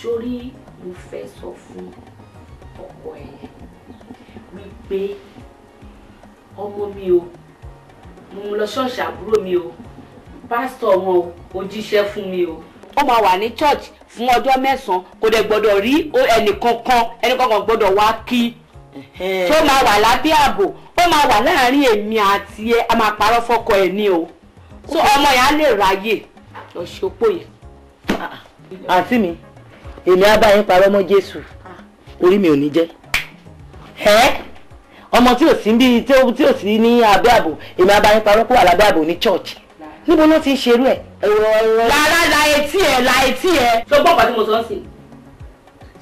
sórí mo fẹ́ sọ fún ọkọ ẹ̀ wípé ọmọ mi o mo lọ ṣọ́ọ̀ṣì àbúrò mi o pásítọ̀ wọn ò jíṣẹ́ fún mi o. ó máa wà ní church fún ọjọ́ 9 kò dẹ̀ gbọ́dọ̀ rí ẹnìkankan gbọ́dọ̀ wá kí tó máa wà lábẹ́ ààbò ó máa wà láàárín èmi àti ẹ a máa parọ́ fọ́kọ ẹ̀ ní o so ọmọ yẹn á lè ráyè lọ ṣopó yẹn. àǹtí mi èmi á bá yín parọ́ mọ́ Jésù orí mi ò ní jẹ́ ọmọ tí ò sí bí tí ò sí ní abẹ́ ààbò èmi á bá yín parọ́ kó wà lábẹ́ ààbò ní church níbo ló ti ń ṣerú ẹ̀. lára la etí ẹ. ṣé o gbọ́ nǹkan tí mo sọ sí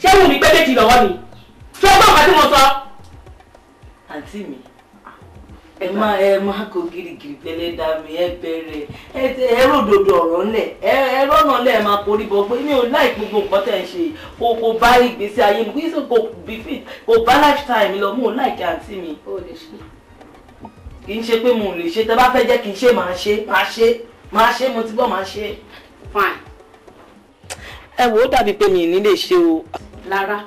ṣé wù mí pé méjì lọ́wọ́ mi ṣé o gbọ́ nǹkan tí mo sọ. àǹtí mi ẹ má kó girigiri tẹ́lẹ̀ dá mi ẹ bẹ̀rẹ̀ ẹ ròdòdò ọ̀rọ̀ ńlẹ̀ ẹ rọ́nà lẹ̀ máa porí bọ̀ pé mi ò láì gbogbo nǹkan tẹ̀ ń ṣe kò bá ìgbésí ayé mi kò bá lifetime lọ mo ò láì kí àǹtí mi. kì í ṣe pé mo lè ṣe tẹ́ bá fẹ́ jẹ́ kí n ṣe máa ṣe mo ti bọ́ máa ṣe. fine. ẹ wò ó dàbí pé mi ì ní lè ṣe o. lára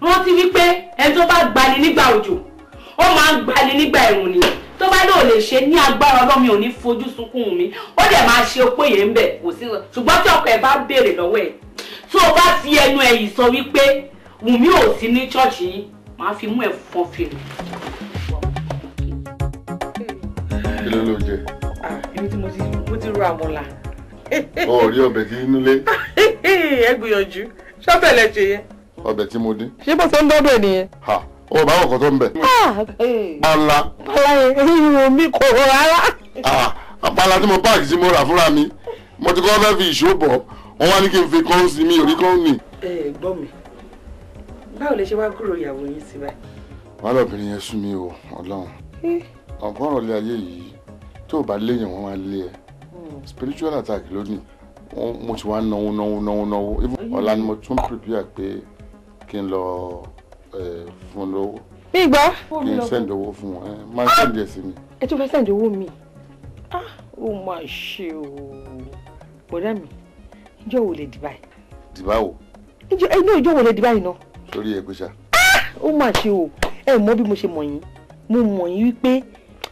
rántí wípé ẹni tó bá gbani nígbà òjò ó máa ń gbani nígbà ẹ̀rùn ni tó bá lóò lè ṣe ní agbára Ọlọ́run ò ní fojú sunkún mi ó dẹ̀ máa ṣe opó yẹn ń bẹ̀ kò sí ṣùgbọ́n tí ọkọ ẹ̀ bá béèrè lọ́wọ́ ẹ̀ tó o bá fi ẹnu ẹ̀ yìí sọ wípé Wùmí ò sí ní ṣọ́ọ̀ṣì yìí máa fi mú ẹ̀ fọ́n fèrè. kí ló ló jẹ. ibi tí mo ti ro àmọ̀là. ó rí ọbẹ̀ tí inú lé. ẹ gbìyànjú ṣọ́bẹ̀ lẹ ṣe yẹn. ọbẹ̀ tí mo dín. ṣé bó ṣe ń dọ́dọ̀ nìyẹn. ó bá wọn kọ tó ń bẹ. pàlà. pàlà yẹn mi kò rọ rárá. pàlà tí mo páàkì tí mo rà fúnra mi mo ti kọ́ fẹ́ fi ìṣó bọ̀ wọ́n wá ní kí n fi kán sí mi ò rí kán nì. gbọ́ mi báwo lè ṣe wá kúrò ìyàwó yín sí báyìí. wọ́n lọ́bìnrin yẹn sú mi o Ọlọ́run ọ̀pọ̀rọ̀ lé ayé yìí tó o bá léèyàn wọ́n máa lé ẹ spiritual attack lónìí mo ti wá náwó ọ̀la ni mo tún prepare pé kí n lọ fún lówó. bí gbọ́. kí n send owó fún wọn máa ń send ẹ sí mi. ẹ tún fẹ́ send owó mi ó máa ṣe o bọ̀dá mi ìjọ wo lè dì báyìí. dì báwo. ìjọ wo lè dì báyìí náà. sórí ẹ gbéṣà. ó máa ṣe o ẹ mọ̀ bí mo ṣe mọ̀ yín mo mọ̀ yín wípé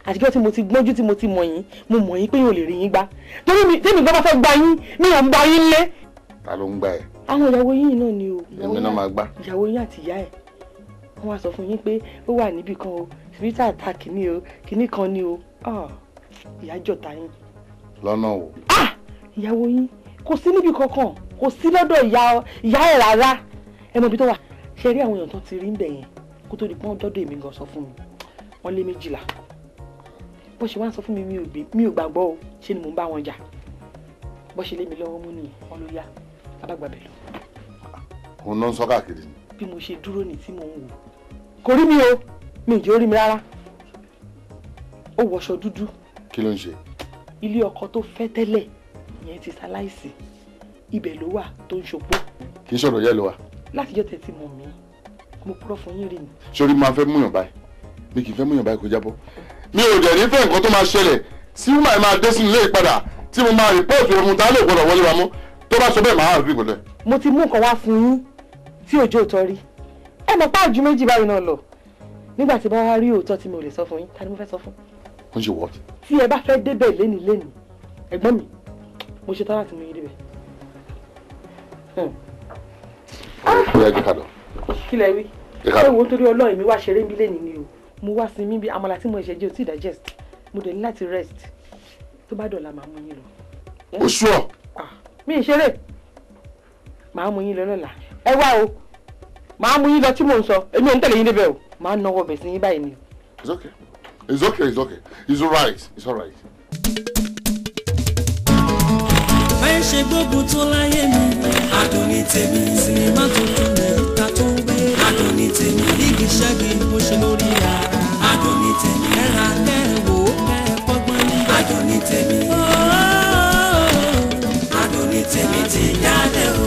àtijọ́ tí mo ti gbọ́njú tí mo ti mọ̀ yín mo mọ̀ yín pé yóò lè rí yín gbá torí tèmi gbọ́ bá fẹ́ gba yín mi ò ń gba yín lé. ta ló ń gbà ẹ. àwọn ìyàwó yín náà ni o. èmi náà máa gbá. ìyàwó yín àti ìyá ẹ̀ wọ́n wá sọ fún yín pé ó wà níbì kan o spiritual attack ni o kìíní kan ni o ìyá jọ̀tá yín. lọ́nà o. ìyàwó yín kò sí níbì kankan kò sí lọ́dọ̀ ìyá ẹ̀ rárá ẹ mọ ibi tó wà ṣe rí àwọn èèyàn tó ti rí ń bẹ̀ yẹn kó tó di pọ́n dọ́dọ̀ èmi gan sọ fún mi wọ́n lé 12 bó ṣe wá ń sọ fún mi mi ò gbàgbọ́ o ṣe ni mò ń bá wọn jà bó ṣe lé mi lọ́wọ́ mú nìyẹn wọn ló yá abágbàbẹ̀ lọ. òun náà ń sọ káàkiri ni. bí mo ṣe dúró ní tí mò ń wò kò rí mi o mi ò jẹ́ ó rí mi rárá ó wọṣọ dúdú. kí ló ń ṣe. ilé ọkọ tó fẹ́ tẹ́lẹ̀ ìyẹn ti ṣaláìsí ibẹ̀ ló wà tó ń ṣopó. kì í ṣọ̀rọ̀ yẹ́ ló wà. látijọ́ tẹ́ ti mọ̀ mí mo purọ́ fún yín rí ni. sori máa fẹ́ múyàn báyìí mi kì í fẹ́ múyàn báyìí kó jábọ́ mi ò dẹ̀ nífẹ̀ẹ́ nǹkan tó máa ṣẹlẹ̀ tí wọ́n máa dé sínú ilé ìpadà tí mo máa rìpọ́ọ̀tù ẹ̀mú tá lè gbọ́dọ̀ wọlé wa mú tó bá sọ bẹ́ẹ̀ máa rí ìpínlẹ̀. mo ti mú nǹkan wá fún yín tí òjò tọ́ rí ẹ mọ̀ pé àjù méjì báyìí náà lọ nígbà tí bá wá rí òótọ́ tí mo lè sọ fún yín ta ni mo fẹ́ sọ fún. wọ́n ṣe wọ́ọ̀tì. tí ẹ bá fẹ́ débẹ̀ lénìí ẹ̀gbọ́n mi mo ṣe tán láti mú yín débẹ̀. kí lẹ wí ẹ wo torí Ọlọ́run mi wá ṣeré ń bí lénìí ni o mo wá sí mi bí àmàlà tí mo ṣe jẹ́ ò tí digest mo dẹ̀ ní láti rest tó bá dọ̀la màá mú yín lọ. o sure. mi ì ṣeré màá mú yín lọ lọ́la ẹ wá o màá mú yín lọ tí mò ń sọ èmi ò ń tẹ̀lé yín débẹ̀ o màá náwó bẹ̀ sí yín báyìí ni. it's okay it's okay it's okay it's alright it's alright. báyìí ṣe gbógun tó láyé mi adùn ní tèmi sinimá tuntun rẹ̀ ta tó ń gbé adùn ní tèmi igi ṣẹ́gi bó ṣe lórí ara adùn ní tèmi ẹ̀rà kẹ́ẹ̀wò kẹ́ẹ̀kọ́gbọ́n ní adùn ní tèmi adùn ní tèmi ti jáde o.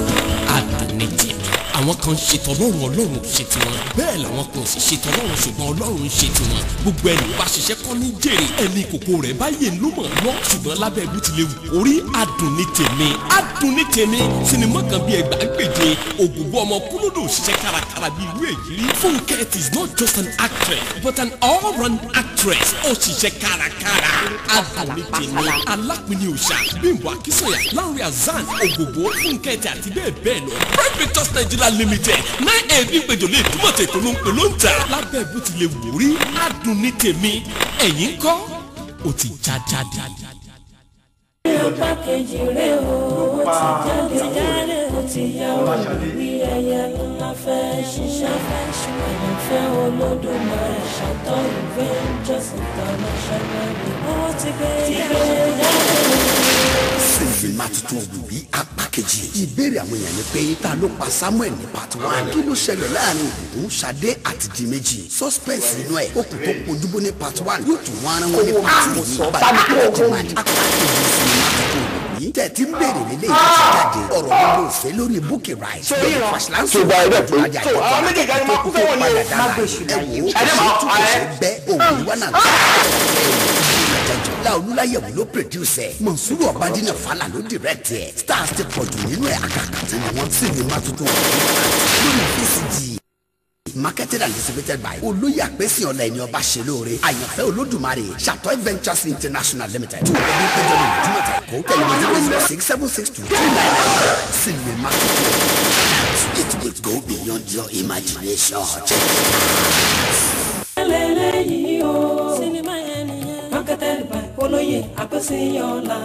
adùn ní tèmi àwọn àwọn kan ṣètò ọlọ́run ṣe tiwọn bẹ́ẹ̀ làwọn kan sì ṣètò ọlọ́run ṣùgbọ́n ọlọ́run ṣe tiwọn gbogbo ẹni bá ṣiṣẹ́ kọ́ ní jèrè ẹni kòkó rẹ̀ báyé ló mọ̀ lọ ṣùgbọ́n lábẹ́ ibi tí lè wù orí adùn ní tèmi sinimá kan bí ẹgbàágbèje ògùnbọ ọmọ kúlódò ṣiṣẹ́ kárakára bí ìlú èyí rí Fúnkẹ́ is not just an actress but an all-round actress ó ṣiṣẹ́ kárakára adùn ní tèmi alápinni òòṣà Bímbọ́ Akínsànyà Láńrè Azan ògògbó Fúnkẹ́ tí àti bẹ́ẹ̀ bẹ́ẹ̀ lọ Prime Pictures Nigeria Limited náà ẹ̀ẹ́dì péjọ lè túmọ̀ tẹ̀ tó ló ń pè ló ń tà lábẹ́ bó ti lè wò rí adùn ní tèmi ẹ̀yìn kọ́ ó ti jáde. Ọba kejì rẹ̀ ó ti jáde ó ti yá orí ẹyẹ ńlá fẹ́ ṣiṣẹ́ àyànfẹ́ Olódùmarè ṣàtọ̀ Adventures International ó ti gbé jáde. Sinimá tuntun òwúrí apá kejì. Ìbéèrè àwọn èèyàn ni pé ta ló pa Samuel ní part 1? Kí ló ṣẹlẹ̀ láàrin Ògùn, Ṣadé àti Dìméjì? Suspense inú ẹ̀ ó kù tó pojúbó ní part 1 yóò tún wọ́n rán wọn ní part 2 bá apá kejì sinimá tuntun òwúrí. Tẹ̀tí ń béèrè nílé ìdájọ́ jáde ọ̀rọ̀ gbogbo òfin lórí búkì ráì. Bẹ́ẹ̀ni Fàṣíláńsì ọ̀gá ìjọba tó padà dára ẹ̀wò ṣètò kẹsẹ̀ bẹ́ òun wà náà. Odunlade ló produce ẹ̀ Mọ̀nsúrù Ọ̀bádínà Fálà ló direct ẹ̀ stars ti pọ̀jù nínú ẹ̀ àkàkàtà ni wọ́n sinimá tuntun lórí VCD. Marketed and distributed by Olóyè Àpèsìn Ọlá ẹni ọba ṣe lóore àyànfẹ́ Olódùmarè Ṣàtọ́ Adventures International Limited 2 ọdún péjọ ní ìdúmọ̀tà ẹ̀kọ́ tẹlifíṣàn 06762 sinimá tuntun. It will go beyond your imagination. Marketed by Olóyè Àpèsìn Ọlá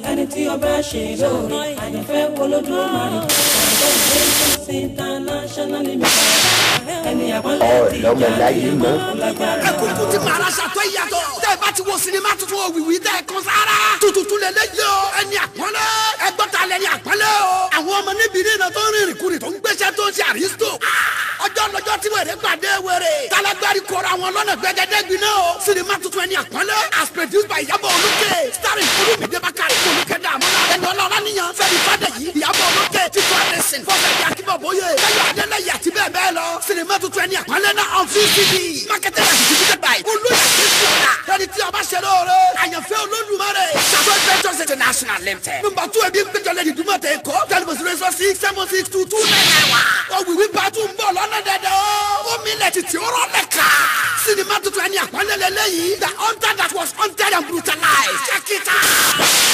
ẹni tí ọba ṣe lóore àyànfẹ́ Olódùmarè International Limited ẹni àpọ́nlé ti jáde mọ́ lágbára. Ẹ̀kúnkún ti máa ra Ṣàtọ́ ìyàtọ̀. Tẹ́ ẹ bá ti wo sinimá tuntun òwìwí tẹ́ ẹ kan sára. Tuntun lélẹ́yìí o ẹni àpọ́nlé. Ẹgbọ́ta lẹni àpọ́nlé o. Àwọn ọmọ níbi ní iná tó ń rìnrìn kúrì tó ń gbéṣẹ́ tó ń ṣe àrísítò. Ọjọ́ lọ́jọ́ tí wèrè gbàdé wèrè. Tálágbárí kọra àwọn lọ́nà gbẹgẹdẹ́gbin náà o. Sinimá tuntun ẹni àpọ́nlé. As produced by Ìyábọ̀ Olókè. Starring Olúmídé Bákàrẹ̀ Olókè Dàmọ́lá. Ẹni ọlọ́ọ̀lá níyàn. Fẹ́mi Fádèyí. Ìyábọ̀ Olókè. Títọ́ Ẹ̀rẹ́sìn. Fọ́fẹ́dé Akínbọ̀bóyè. Táyọ̀ Adélẹ́yẹ àti bẹ́ẹ̀ bẹ́ẹ̀ lọ. Sinimá tuntun ẹni àpọ́nlé náà on VCD. Marketed and distributed by Olóyè Àpèsìn Ọlá. Ẹni tí ọba ṣe lóore. Àyànfẹ́ Olódùmarè. Ṣàtọ́ Adventures International Limited. Number 2 ẹbí ń péjọ lẹ́yìn ìdúmọ̀tà Èkó. Tẹlifíṣàn rẹ̀ 6762299. Òwìwí bàtú ń bọ̀ lọ́nà dẹ̀dẹ̀ o. Omi ilẹ̀ títí ó rọ́ lẹ́ka. Sinimá tuntun ẹni àpọ́nlé lẹ́lẹ́yìí. The hunter that was hunted and brutalized. Check it out.